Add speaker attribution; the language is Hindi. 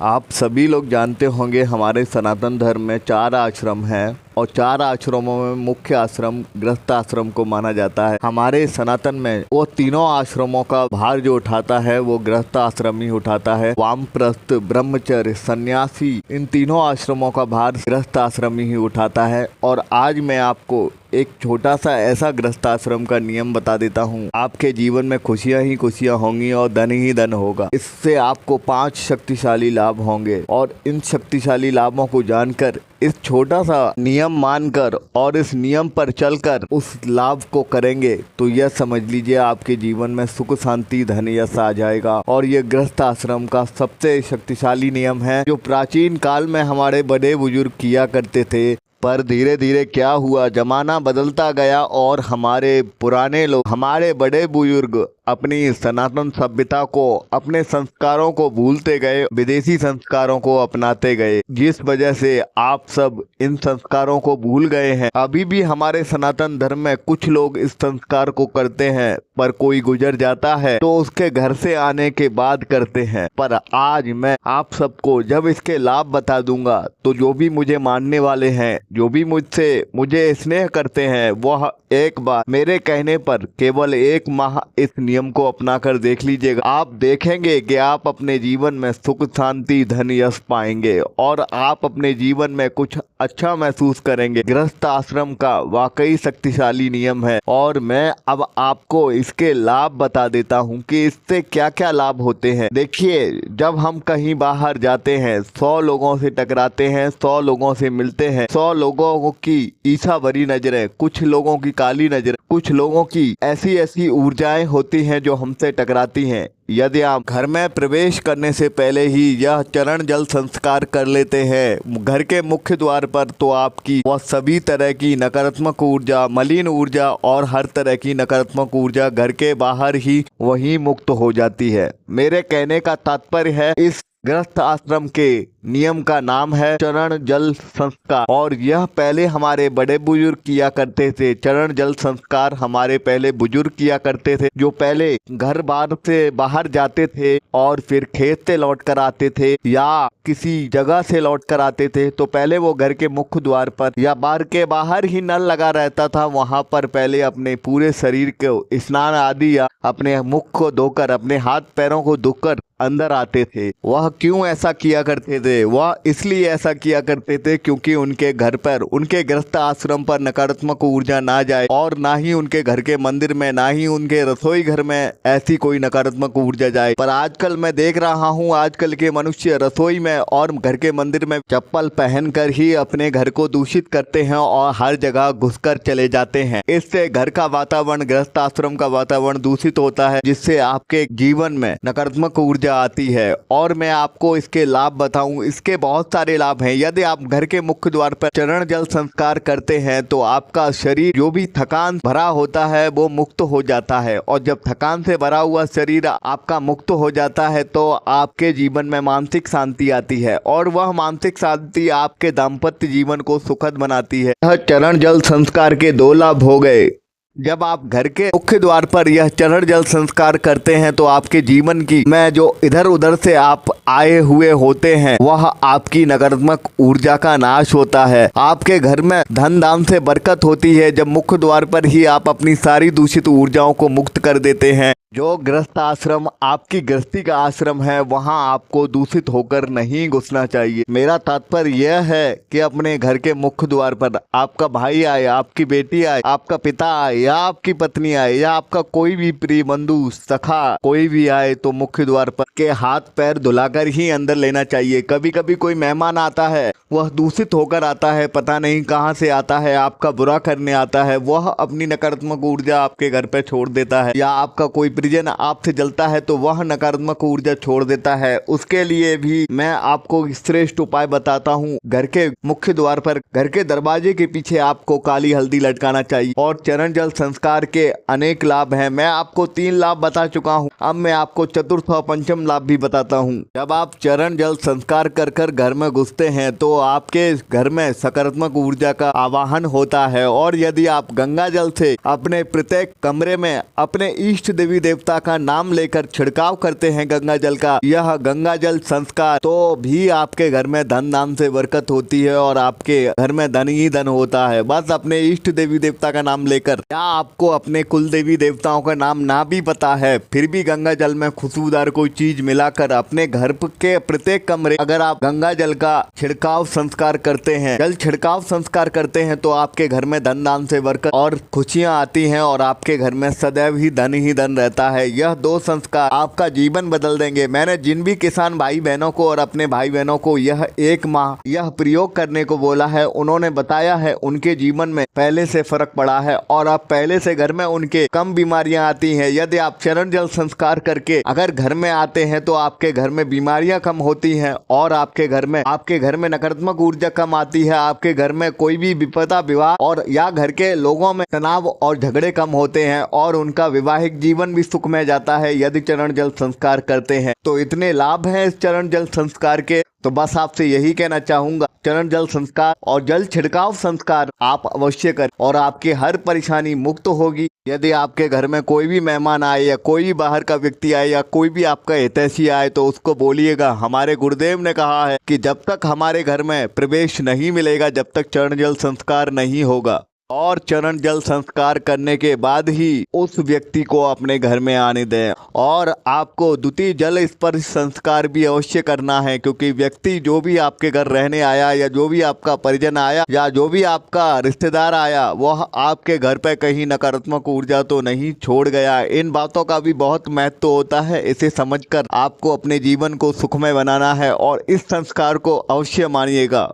Speaker 1: आप सभी लोग जानते होंगे हमारे सनातन धर्म में 4 आश्रम हैं और 4 आश्रमों में मुख्य आश्रम गृहस्थ आश्रम को माना जाता है। हमारे सनातन में वो तीनों आश्रमों का भार जो उठाता है वो गृहस्थ आश्रम ही उठाता है। वामप्रस्थ, ब्रह्मचर्य, सन्यासी, इन तीनों आश्रमों का भार गृहस्थ आश्रम ही उठाता है। और आज मैं आपको एक छोटा सा ऐसा गृहस्थ आश्रम का नियम बता देता हूँ। आपके जीवन में खुशियाँ ही खुशियाँ होंगी और धन ही धन होगा। इससे आपको 5 शक्तिशाली लाभ होंगे और इन शक्तिशाली लाभों को जानकर, इस छोटा सा नियम मानकर और इस नियम पर चलकर उस लाभ को करेंगे तो यह समझ लीजिए आपके जीवन में सुख, शांति, धन, यश आ जाएगा। और ये गृहस्थ आश्रम का सबसे शक्तिशाली नियम है जो प्राचीन काल में हमारे बड़े बुजुर्ग किया करते थे। पर धीरे धीरे क्या हुआ, जमाना बदलता गया और हमारे पुराने लोग, हमारे बड़े बुजुर्ग अपनी सनातन सभ्यता को, अपने संस्कारों को भूलते गए, विदेशी संस्कारों को अपनाते गए, जिस वजह से आप सब इन संस्कारों को भूल गए हैं। अभी भी हमारे सनातन धर्म में कुछ लोग इस संस्कार को करते हैं, पर कोई गुजर जाता है तो उसके घर से आने के बाद करते हैं। पर आज मैं आप सबको जब इसके लाभ बता दूंगा तो जो भी मुझे मानने वाले हैं, जो भी मुझे स्नेह करते हैं, वह एक बार मेरे कहने पर केवल 1 माह इस नियम को अपना कर देख लीजिएगा। आप देखेंगे कि आप अपने जीवन में सुख, शांति, धन, यश पाएंगे और आप अपने जीवन में कुछ अच्छा महसूस करेंगे। गृहस्थ आश्रम का वाकई शक्तिशाली नियम है और मैं अब आपको इसके लाभ बता देता हूं कि इससे क्या क्या लाभ होते हैं। देखिए, जब हम कहीं बाहर जाते हैं, 100 लोगों से टकराते हैं, 100 लोगों से मिलते हैं, 100 लोगों की ईर्ष्या भरी नजरें, कुछ लोगों की काली नजर, कुछ लोगों की ऐसी ऐसी ऊर्जाएं होती हैं जो हमसे टकराती हैं। यदि आप घर में प्रवेश करने से पहले ही यह चरण जल संस्कार कर लेते हैं घर के मुख्य द्वार पर, तो आपकी वह सभी तरह की नकारात्मक ऊर्जा, मलिन ऊर्जा और हर तरह की नकारात्मक ऊर्जा घर के बाहर ही वहीं मुक्त हो जाती है। मेरे कहने का तात्पर्य है, इस गृहस्थ आश्रम के नियम का नाम है चरण जल संस्कार और यह पहले हमारे बड़े बुजुर्ग किया करते थे। चरण जल संस्कार हमारे पहले बुजुर्ग किया करते थे, जो पहले घर बार से बाहर जाते थे और फिर खेत से लौट कर आते थे या किसी जगह से लौट कर आते थे, तो पहले वो घर के मुख्य द्वार पर या बार के बाहर ही नल लगा रहता था, वहां पर पहले अपने पूरे शरीर को स्नान आदि या अपने मुख को धोकर, अपने हाथ पैरों को धोकर अंदर आते थे। वह क्यों ऐसा किया करते थे? वह इसलिए ऐसा किया करते थे क्योंकि उनके घर पर, उनके गृहस्थ आश्रम पर नकारात्मक ऊर्जा ना जाए और ना ही उनके घर के मंदिर में, ना ही उनके रसोई घर में ऐसी कोई नकारात्मक ऊर्जा जाए। पर आजकल मैं देख रहा हूँ, आजकल के मनुष्य रसोई में और घर के मंदिर में चप्पल पहनकर ही अपने घर को दूषित करते हैं और हर जगह घुसकर चले जाते हैं। इससे घर का वातावरण, गृहस्थ आश्रम का वातावरण दूषित होता है, जिससे आपके जीवन में नकारात्मक ऊर्जा आती है। और मैं आपको इसके लाभ बताऊं, इसके बहुत सारे लाभ हैं। यदि आप घर के मुख्य द्वार पर चरण जल संस्कार करते हैं तो आपका शरीर जो भी थकान भरा होता है वो मुक्त हो जाता है और जब थकान से भरा हुआ शरीर आपका मुक्त हो जाता है तो आपके जीवन में मानसिक शांति आती है और वह मानसिक शांति आपके दाम्पत्य जीवन को सुखद बनाती है। यह चरण जल संस्कार के 2 लाभ हो गए। जब आप घर के मुख्य द्वार पर यह चरण जल संस्कार करते हैं तो आपके जीवन की में जो इधर उधर से आप आए हुए होते हैं, वह आपकी नकारात्मक ऊर्जा का नाश होता है। आपके घर में धन धाम से बरकत होती है जब मुख्य द्वार पर ही आप अपनी सारी दूषित ऊर्जाओं को मुक्त कर देते हैं। जो गृहस्थ आश्रम आपकी गृहस्थी का आश्रम है, वहां आपको दूषित होकर नहीं घुसना चाहिए। मेरा तात्पर्य यह है कि अपने घर के मुख्य द्वार पर आपका भाई आए, आपकी बेटी आए, आपका पिता आए या आपकी पत्नी आए या आपका कोई भी प्रिय बंधु, सखा कोई भी आए, तो मुख्य द्वार पर के हाथ पैर धुलाकर ही अंदर लेना चाहिए। कभी कभी कोई मेहमान आता है, वह दूषित होकर आता है, पता नहीं कहां से आता है, आपका बुरा करने आता है, वह अपनी नकारात्मक ऊर्जा आपके घर पर छोड़ देता है, या आपका कोई परिजन आपसे जलता है तो वह नकारात्मक ऊर्जा छोड़ देता है। उसके लिए भी मैं आपको श्रेष्ठ उपाय बताता हूँ। घर के मुख्य द्वार पर, घर के दरवाजे के पीछे आपको काली हल्दी लटकाना चाहिए। और चरण जल संस्कार के अनेक लाभ हैं। मैं आपको 3 लाभ बता चुका हूँ, अब मैं आपको चतुर्थ और पंचम लाभ भी बताता हूँ। जब आप चरण जल संस्कार कर घर में घुसते हैं तो आपके घर में सकारात्मक ऊर्जा का आवाहन होता है। और यदि आप गंगा जल से अपने प्रत्येक कमरे में अपने इष्ट देवी देवता का नाम लेकर छिड़काव करते हैं गंगा जल का, यह गंगा जल संस्कार, तो भी आपके घर में धन धाम से बरकत होती है और आपके घर में धन ही धन होता है। बस अपने इष्ट देवी देवता का नाम लेकर, या आपको अपने कुल देवी देवताओं का नाम ना भी पता है, फिर भी गंगा जल में खुशबूदार कोई चीज मिलाकर अपने घर के प्रत्येक कमरे अगर आप गंगा जल का छिड़काव संस्कार करते हैं, जल छिड़काव संस्कार करते हैं, तो आपके घर में धन धाम से बरकत और खुशियां आती हैं और आपके घर में सदैव ही धन रहता है। यह 2 संस्कार आपका जीवन बदल देंगे। मैंने जिन भी किसान भाई बहनों को और अपने भाई बहनों को यह 1 माह यह प्रयोग करने को बोला है, उन्होंने बताया है उनके जीवन में पहले से फर्क पड़ा है और अब पहले से घर में उनके कम बीमारियां आती हैं। यदि आप चरण जल संस्कार करके अगर घर में आते हैं तो आपके घर में बीमारियां कम होती हैं और आपके घर में नकारात्मक ऊर्जा कम आती है। आपके घर में कोई भी विपदा विवाह और या घर के लोगों में तनाव और झगड़े कम होते हैं और उनका वैवाहिक जीवन भी सुखमय जाता है यदि चरण जल संस्कार करते हैं। तो इतने लाभ हैं इस चरण जल संस्कार के, तो बस आपसे यही कहना चाहूंगा, चरण जल संस्कार और जल छिड़काव संस्कार आप अवश्य करें और आपकी हर परेशानी मुक्त होगी। यदि आपके घर में कोई भी मेहमान आए या कोई भी बाहर का व्यक्ति आए या कोई भी आपका हितैषी आए, तो उसको बोलिएगा हमारे गुरुदेव ने कहा है कि जब तक हमारे घर में प्रवेश नहीं मिलेगा, जब तक चरण जल संस्कार नहीं होगा, और चरण जल संस्कार करने के बाद ही उस व्यक्ति को अपने घर में आने दें। और आपको द्वितीय जल स्पर्श संस्कार भी अवश्य करना है, क्योंकि व्यक्ति जो भी आपके घर रहने आया या जो भी आपका परिजन आया या जो भी आपका रिश्तेदार आया, वह आपके घर पे कहीं नकारात्मक ऊर्जा तो नहीं छोड़ गया। इन बातों का भी बहुत महत्व होता है। इसे समझकर आपको अपने जीवन को सुखमय बनाना है और इस संस्कार को अवश्य मानिएगा।